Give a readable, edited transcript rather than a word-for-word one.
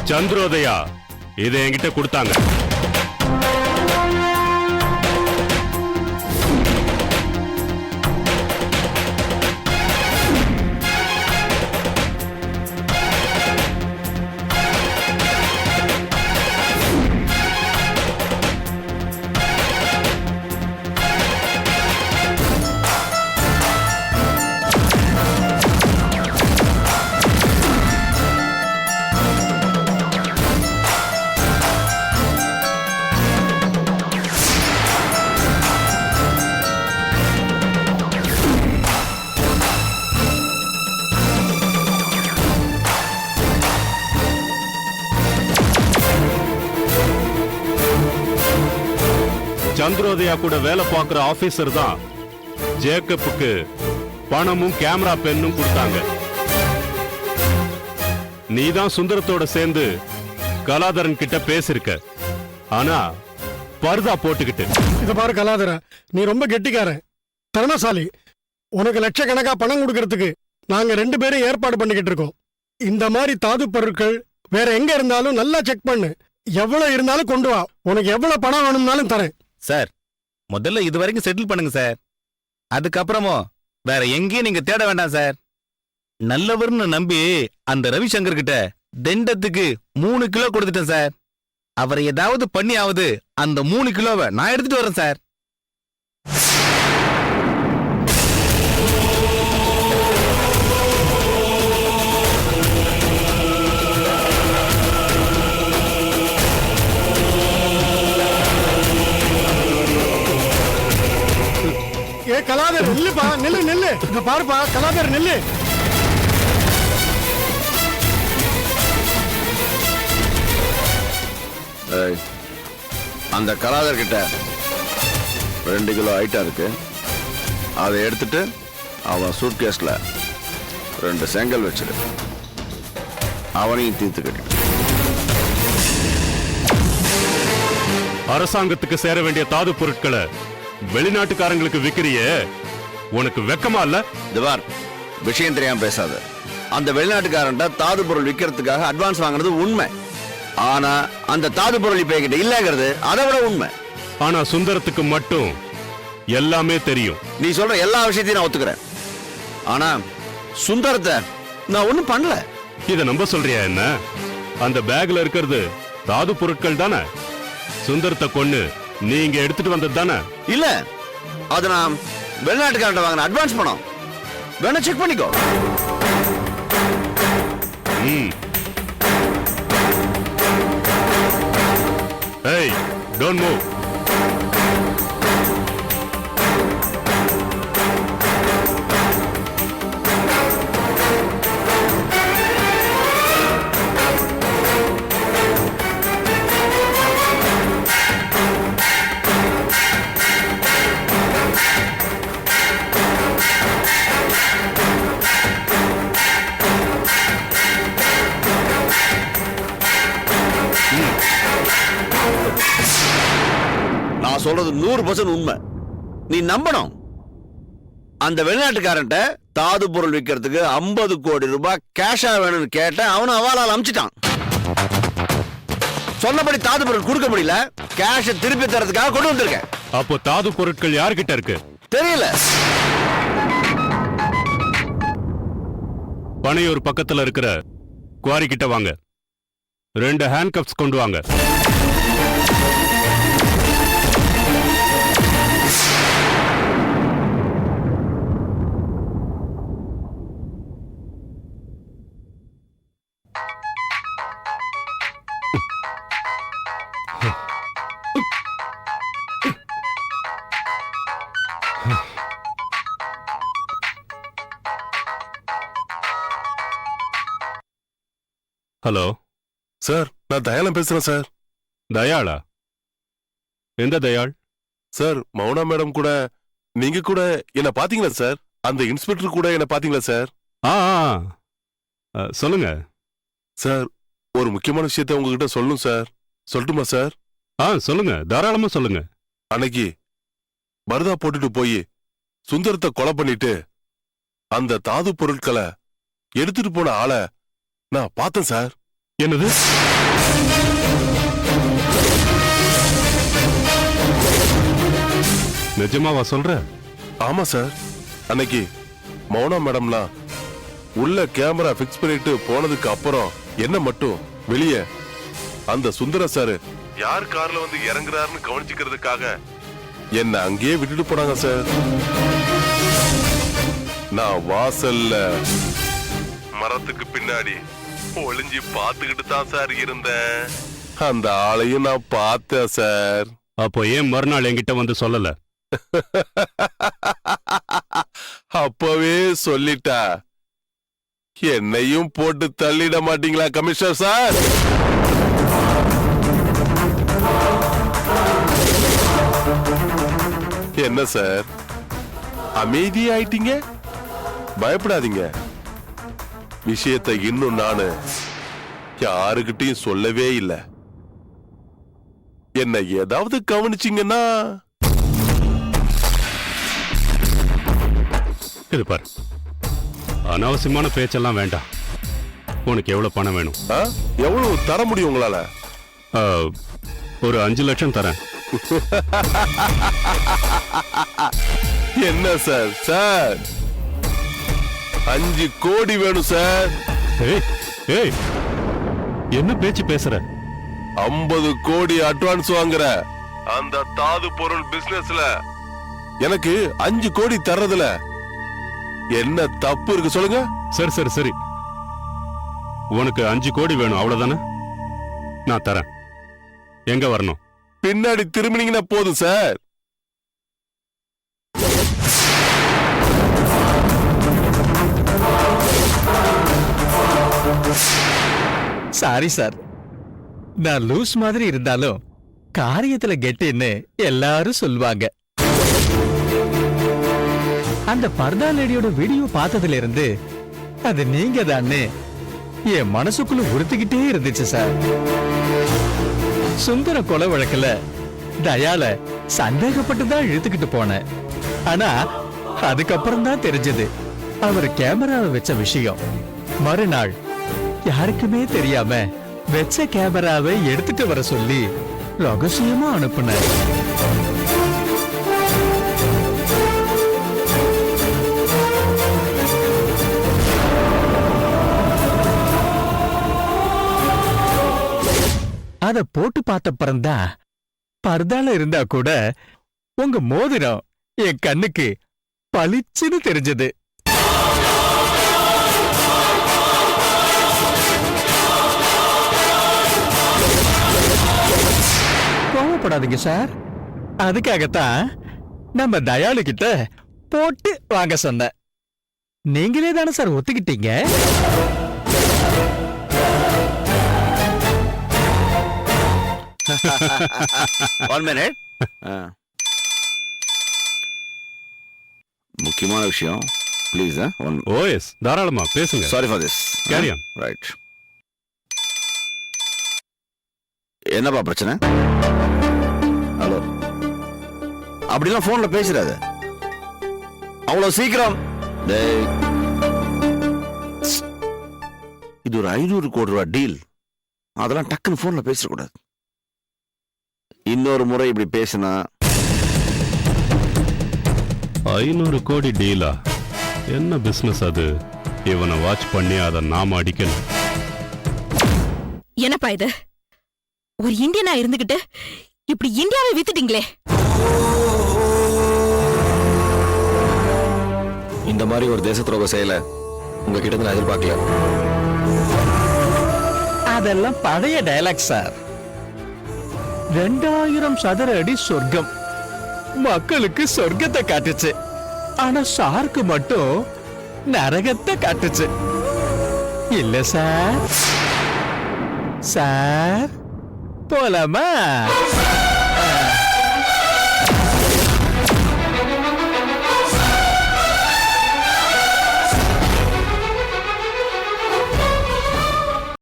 சந்திரோதயா இதை என்கிட்ட கொடுத்தாங்க. சந்திரோதயா கூட வேலை பார்க்கிற ஆபீசர் தான் ஜேக்கப்புக்கு பணமும் கேமரா பென்னும் கொடுத்தாங்க. நீதான் சுந்தரத்தோட சேர்ந்து கலாதரன் கிட்ட பேசிருக்க, ஆனா பர்தா போட்டுக்கிட்டு. இத பாரு கலாதர, நீ ரொம்ப கெட்டிக்காரன், திறமசாலி. உனக்கு லட்சக்கணக்கா பணம் கொடுக்கறதுக்கு நாங்க 2 பேரும் ஏற்பாடு பண்ணிக்கிட்டு இருக்கோம். இந்த மாதிரி தாது பொருட்கள் வேற எங்க இருந்தாலும் நல்லா செக் பண்ணு. எவ்வளவு இருந்தாலும் கொண்டு வா, உனக்கு எவ்வளவு பணம் வேணும்னாலும் தரேன். சார், முதல்ல இது வரைக்கும் செட்டில் பண்ணுங்க சார். அதுக்கப்புறமும் வேற எங்கேயும் நீங்க தேட வேண்டாம் சார். நல்லவர்னு நம்பி அந்த ரவிசங்கர் கிட்ட தண்டத்துக்கு 3 கிலோ கொடுத்துட்டேன் சார். அவரை ஏதாவது பண்ணியாவது அந்த 3 கிலோவை நான் எடுத்துட்டு வரேன் சார். ஏ கலாதர், நில்லுப்பா, நில்லு நில்லு. இங்க பாருப்பா கலாதர், நில்லு. அந்த கலாதர் கிட்ட 2 கிலோ ஐட்டா இருக்கு. அதை எடுத்துட்டு அவன் சூட்கேஸ்ல 2 செங்கல் வச்சிரு. அவனையும் தீர்த்துக்கிட்டு அரசாங்கத்துக்கு சேர வேண்டிய தாது பொருட்களை வெளிநாட்டுக்காரங்களுக்கு விக்கிறியே, உனக்கு வெக்கமா இல்ல? திவார், விஷயம் தெரியாம பேசாத. அந்த வெளிநாட்டுக்காரன் தாது பொருள் விற்கிறதுக்காக அட்வான்ஸ் வாங்குறது உண்மை. ஆனா அந்த தாது பொருள் இப்ப என்கிட்ட இல்லங்கிறது அதை விட உண்மை. ஆனா சுந்தரத்துக்கு மட்டும் எல்லாமே தெரியும். நீ சொல்ற எல்லா விஷயத்தையும் நான் ஒத்துக்கிறேன். ஆனா சுந்தரத்தை நான் ஒண்ணும் பண்ணல. இத நம்ப சொல்றியா என்ன? அந்த பேக்ல இருக்கிறது தாது பொருட்கள் தானே? சுந்தரத்தை கொன்னு நீங்க எடுத்துட்டு வந்தது தானே? இல்ல, அது நான் வெளிநாட்டுக்காரன் வாங்கின அட்வான்ஸ் பணம். வேணா செக் பண்ணிக்கோ. ஏய், டோன்ட் மூவ். நான் சொல்றது 100% உண்மை. நீ நம்பணும். அந்த வெளிநாட்டுக்காரன்ட்ட தாது பொருள் விற்கிறதுக்கு 50 கோடி ரூபாய் கேஷா வேணும்னு கேட்ட அவனும் அவாலால் அமிச்சிட்டான். சொன்னபடி தாது பொருள் கொடுக்க முடியல. கேஷ திருப்பி தரதுக்காக கொண்டு வந்திருக்கேன். அப்போ தாது பொருட்கள் யார்கிட்ட இருக்கு? தெரியல. பனையூர் பக்கத்துல இருக்கிற குவாரி கிட்ட வாங்க. 2 ஹேண்ட் கப்ஸ் கொண்டு வாங்க. ஹலோ சார், நான் தயாளன் பேசுறேன் சார். தயாளா? எந்த தயாள்? சார், மௌனா மேடம் கூட நீங்க கூட என்ன பாத்தீங்களா சார்? அந்த இன்ஸ்பெக்டர் கூட என்ன பாத்தீங்களா சார்? சொல்லுங்க சார். ஒரு முக்கியமான விஷயத்தை உங்ககிட்ட சொல்லணும் சார். சொல்லட்டுமா சார்? சொல்லுங்க, தாராளமா சொல்லுங்க. அன்னைக்கு பர்தா போட்டுட்டு போய் சுந்தரத்தை கொலை பண்ணிட்டு அந்த தாது பொருட்களை எடுத்துட்டு போன ஆளை நான் பார்த்தேன் சார். என்னது? நிஜமாவா சொல்ற? ஆமா சார். அன்னைக்கு மௌனா மேடம்லாம் உள்ள கேமரா பிக்ஸ் பண்ணிட்டு போனதுக்கு அப்புறம் என்ன மட்டும் வெளியே அந்த சுந்தர சார் யார் கார்ல வந்து இறங்குறாருன்னு கவனிச்சுக்கிறதுக்காக என்ன அங்கேயே விட்டுட்டு போனாங்க சார். நான் வாசல்ல மரத்துக்கு பின்னாடி ஒளிஞ்சு பார்த்துக்கிட்டு தான் சார் இருந்தேன். அந்த ஆளையும் நான் பார்த்தேன் சார். அப்போ ஏன் மறுநாள் என்கிட்ட வந்து சொல்லல? அப்பவே சொல்லிட்டா என்னையும் போட்டு தள்ளிட மாட்டீங்களா கமிஷனர் சார்? என்ன சார் அமைதியாயிட்டீங்க? பயப்படாதீங்க. விஷயத்தை இன்னும் நானு யாருகிட்டையும் சொல்லவே இல்லை. என்ன ஏதாவது கவனிச்சீங்கன்னா இது பாரு, அனாவசியமான பேச்செல்லாம் வேண்டாம். உனக்கு எவ்வளவு பணம் வேணும்? எவ்வளவு தர முடியும் உங்களால? ஒரு 5 லட்சம் தரேன். என்ன சார்? சார் 5 கோடி வேணும் சார். ஏய் ஏய், என்ன பேச்சு பேசுற? 50 கோடி அட்வான்ஸ் வாங்குற அந்த தாது பொருள் பிசினஸ்ல எனக்கு 5 கோடி தர்றதுல என்ன தப்பு இருக்கு சொல்லுங்க? சரி சரி சரி, உனக்கு 5 கோடி வேணும் அவ்வளவுதானே? நான் தரேன். எங்க வரணும்? பின்னாடி திரும்பினீங்கன்னா போதும் சார். சாரி சார், நான் லூஸ் மாதிரி இருந்தாலும் காரியத்துல கெட்டின்னு எல்லாரும் சொல்லுவாங்க. அந்த பர்தா லேடியோட வீடியோ பார்த்ததுல இருந்து அது நீங்க தானே என் மனசுக்குள்ள உறுத்திக்கிட்டே இருந்துச்சு சார். சுந்தர கொலை வழக்குல தயால சந்தேகப்பட்டு தான் இழுத்துக்கிட்டு போனேன். ஆனா அதுக்கப்புறம் தான் தெரிஞ்சது அவர் கேமராவை வச்ச விஷயம். மறுநாள் யாருக்குமே தெரியாம வெச்ச கேமராவை எடுத்துட்டு வர சொல்லி ரகசியமா அனுப்புனார். அத போட்டு பார்த்தப்பறம்தான் பர்தால இருந்தா கூட உங்க மோதிரம் என் கண்ணுக்கு பளிச்சுன்னு தெரிஞ்சது. கோவப்படாதீங்க சார், அதுக்காகத்தான் நம்ம தயாளு கிட்ட போட்டு வாங்க சொன்ன. நீங்களே தானே சார் ஒத்துக்கிட்டீங்க. One minute. முக்கியமான விஷயம் ப்ளீஸ். ஓஎஸ், தாராளமா பேசுங்க. Sorry for this. Carry on. Right. என்னப்பா பிரச்சனை? ஹலோ, அப்படிலாம் போன்ல பேசுறாத அவ்வளவு சீக்கிரம். டேய், இது ஒரு 500 கோடி ரூபாய் டீல். அதெல்லாம் டக்குன்னு போன்ல பேசக்கூடாது. இன்னொரு முறை இப்படி பேசினா 500 கோடி டீலா? என்ன பிசினஸ் அது? இவனை வாட்ச் பண்ணி அதை நாம அடிக்கணும். என்னப்பா இது? ஒரு இந்தியனா இருந்துகிட்டு இப்படி இந்தியாவை வித்துட்டீங்களே. இந்த மாதிரி ஒரு தேச துரோக செயல உங்ககிட்ட நான் எதிர்பார்க்கல. அதெல்லாம் பழைய டயலாக் சார். 2000 சதுர அடி சொர்க்கம் மக்களுக்கு சொர்க்கத்தை காட்டுச்சு. ஆனா சாருக்கு மட்டும் நரகத்தை காட்டுச்சு. இல்ல சார்? சார் போலாமா?